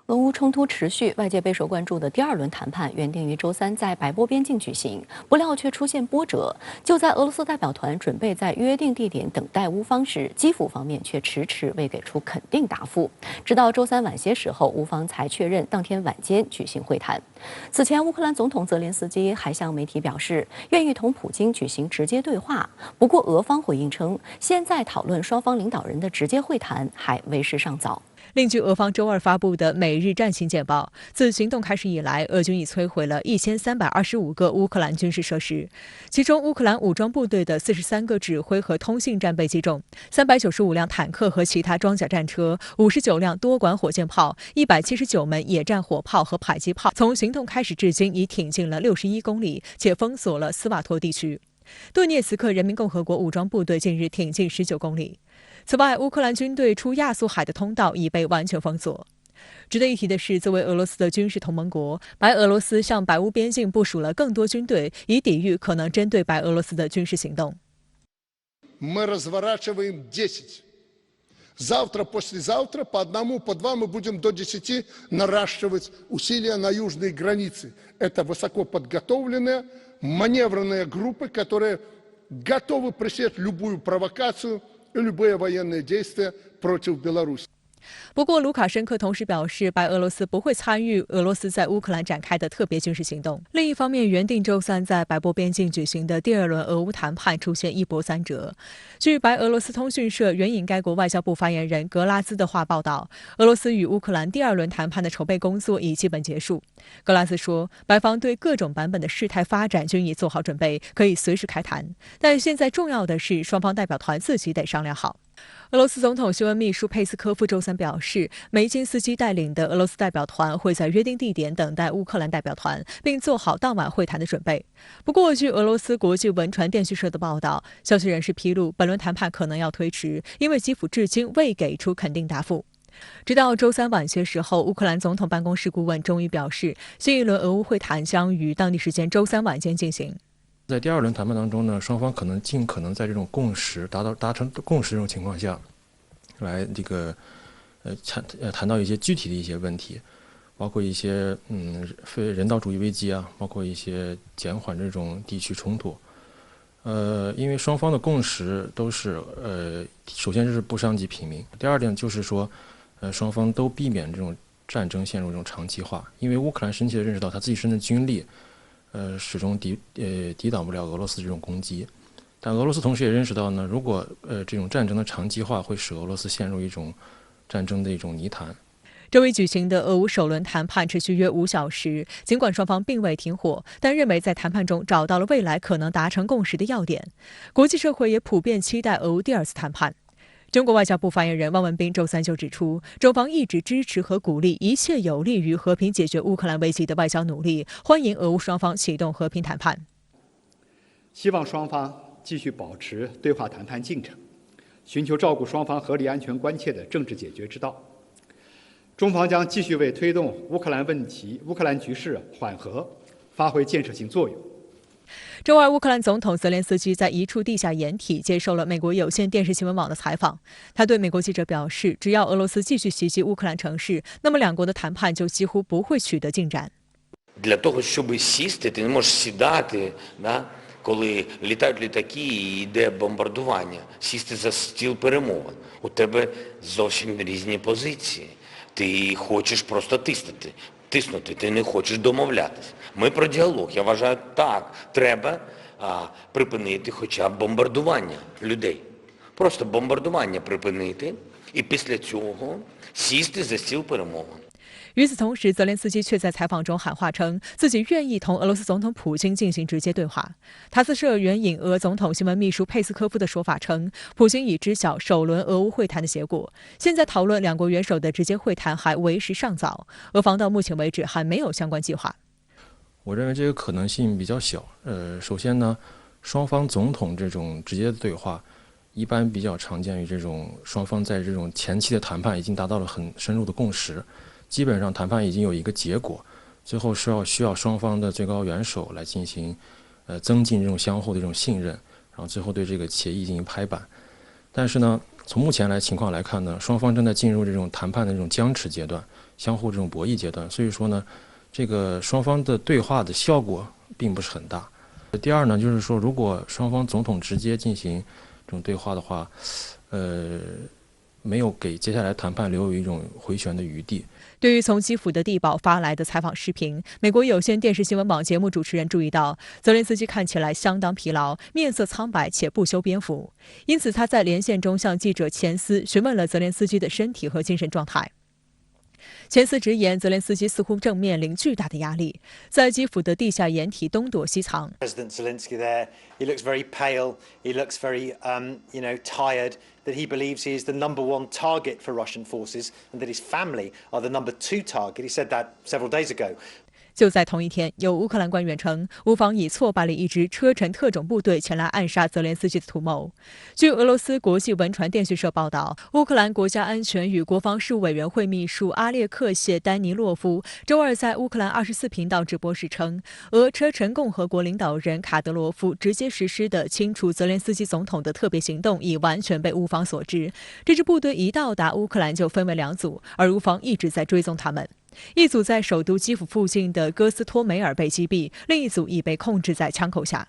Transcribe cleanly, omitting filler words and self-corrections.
俄乌冲突持续，外界备受关注的第二轮谈判原定于周三在白波边境举行，不料却出现波折。就在俄罗斯代表团准备在约定地点等待乌方时，基辅方面却迟迟未给出肯定答复。直到周三晚些时候，乌方才确认当天晚间举行会谈。此前，乌克兰总统泽连斯基还向媒体表示，愿意同普京举行直接对话。不过，俄方回应称，现在讨论双方领导人的直接会谈还为时尚早。另据俄方周二发布的每日战情简报，自行动开始以来，俄军已摧毁了1325个乌克兰军事设施，其中乌克兰武装部队的43个指挥和通信站被击中，395辆坦克和其他装甲战车，59辆多管火箭炮，179门野战火炮和迫击炮，从行动开始至今已挺进了61公里，且封锁了斯瓦托地区。顿涅茨克人民共和国武装部队近日挺进19公里。此外，乌克兰军队出亚速海的通道已被完全封锁。值得一提的是，作为俄罗斯的军事同盟国，白俄罗斯向白乌边境部署了更多军队，以抵御可能针对白俄罗斯的军事行动。Завтра, послезавтра по одному, по два мы будем до 10 наращивать усилия на южной границе. Это высоко подготовленные маневренные группы, которые готовы пресечь любую провокацию и любые военные действия против Беларуси. 不过，卢卡申科同时表示，白俄罗斯不会参与俄罗斯在乌克兰展开的特别军事行动。另一方面，原定周三在白波边境举行的第二轮俄乌谈判出现一波三折。据白俄罗斯通讯社援引该国外交部发言人格拉兹的话报道，俄罗斯与乌克兰第二轮谈判的筹备工作已基本结束。格拉兹说，白方对各种版本的事态发展均已做好准备，可以随时开谈。但现在重要的是，双方代表团自己得商量好。俄罗斯总统新闻秘书佩斯科夫周三表示，梅金斯基带领的俄罗斯代表团会在约定地点等待乌克兰代表团，并做好当晚会谈的准备。不过，据俄罗斯国际文传电讯社的报道，消息人士披露，本轮谈判可能要推迟，因为基辅至今未给出肯定答复。直到周三晚些时候，乌克兰总统办公室顾问终于表示，新一轮俄乌会谈将于当地时间周三晚间进行。在第二轮谈判当中呢，双方可能尽可能在这种共识达成共识这种情况下，来这个谈到一些具体的一些问题，包括一些非人道主义危机啊，包括一些减缓这种地区冲突。因为双方的共识都是首先是不伤及平民，第二点就是说双方都避免这种战争陷入这种长期化，因为乌克兰深切地认识到他自己身的军力。始终抵挡不了俄罗斯这种攻击，但俄罗斯同时也认识到呢，如果这种战争的长期化会使俄罗斯陷入一种战争的一种泥潭。周一举行的俄乌首轮谈判持续约5小时，尽管双方并未停火，但认为在谈判中找到了未来可能达成共识的要点。国际社会也普遍期待俄乌第二次谈判。中国外交部发言人汪文斌周三就指出，中方一直支持和鼓励一切有利于和平解决乌克兰危机的外交努力，欢迎俄乌双方启动和平谈判。希望双方继续保持对话谈判进程，寻求照顾双方合理安全关切的政治解决之道。中方将继续为推动乌克兰局势缓和发挥建设性作用。周二，乌克兰总统泽连斯基在一处地下掩体接受了美国有线电视新闻网的采访。他对美国记者表示，只要俄罗斯继续袭击乌克兰城市，那么两国的谈判就几乎不会取得进展。Для того, щоб сісти, ти не можеш сідати, коли літають літаки і йде бомбардування, сісти за стіл перемовин. У тебе зовсім різні позиції. Ти хочеш просто тиснути, ти не хочеш домовлятися. Ми про діалог. Я вважаю, так, треба припинити хоча б бомбардування людей. Просто бомбардування припинити і після цього сісти за стіл перемовин. 与此同时，泽连斯基却在采访中喊话称，自己愿意同俄罗斯总统普京进行直接对话。塔斯社援引俄总统新闻秘书佩斯科夫的说法称，普京已知晓首轮俄乌会谈的结果，现在讨论两国元首的直接会谈还为时尚早，俄方到目前为止还没有相关计划。我认为这个可能性比较小。首先呢，双方总统这种直接的对话，一般比较常见于这种双方在这种前期的谈判已经达到了很深入的共识。基本上谈判已经有一个结果，最后需要双方的最高元首来进行增进这种相互的这种信任，然后最后对这个协议进行拍板。但是呢，从目前情况来看呢，双方正在进入这种谈判的这种僵持阶段，相互这种博弈阶段，所以说呢，这个双方的对话的效果并不是很大。第二呢，就是说，如果双方总统直接进行这种对话的话，没有给接下来谈判留有一种回旋的余地。对于从基辅的地堡发来的采访视频，美国有线电视新闻网节目主持人注意到，泽连斯基看起来相当疲劳，面色苍白且不修边幅，因此他在连线中向记者钱斯询问了泽连斯基的身体和精神状态。钱斯直言，泽连斯基似乎正面临巨大的压力，在基辅的地下掩体东躲西藏。President Zelensky there, he looks very pale. He looks very, tired. That he believes he is the #1 target for Russian forces, and that his family are the #2 target. He said that several days ago. 就在同一天，有乌克兰官员称，乌方已挫败了一支车臣特种部队前来暗杀泽连斯基的图谋。据俄罗斯国际文传电讯社报道，乌克兰国家安全与国防事务委员会秘书阿列克谢·丹尼洛夫周二在乌克兰24频道直播时称，俄车臣共和国领导人卡德罗夫直接实施的清除泽连斯基总统的特别行动已完全被乌方所知。这支部队一到达乌克兰就分为2组，而乌方一直在追踪他们。一组在首都基辅附近的戈斯托梅尔被击毙，另一组已被控制在枪口下。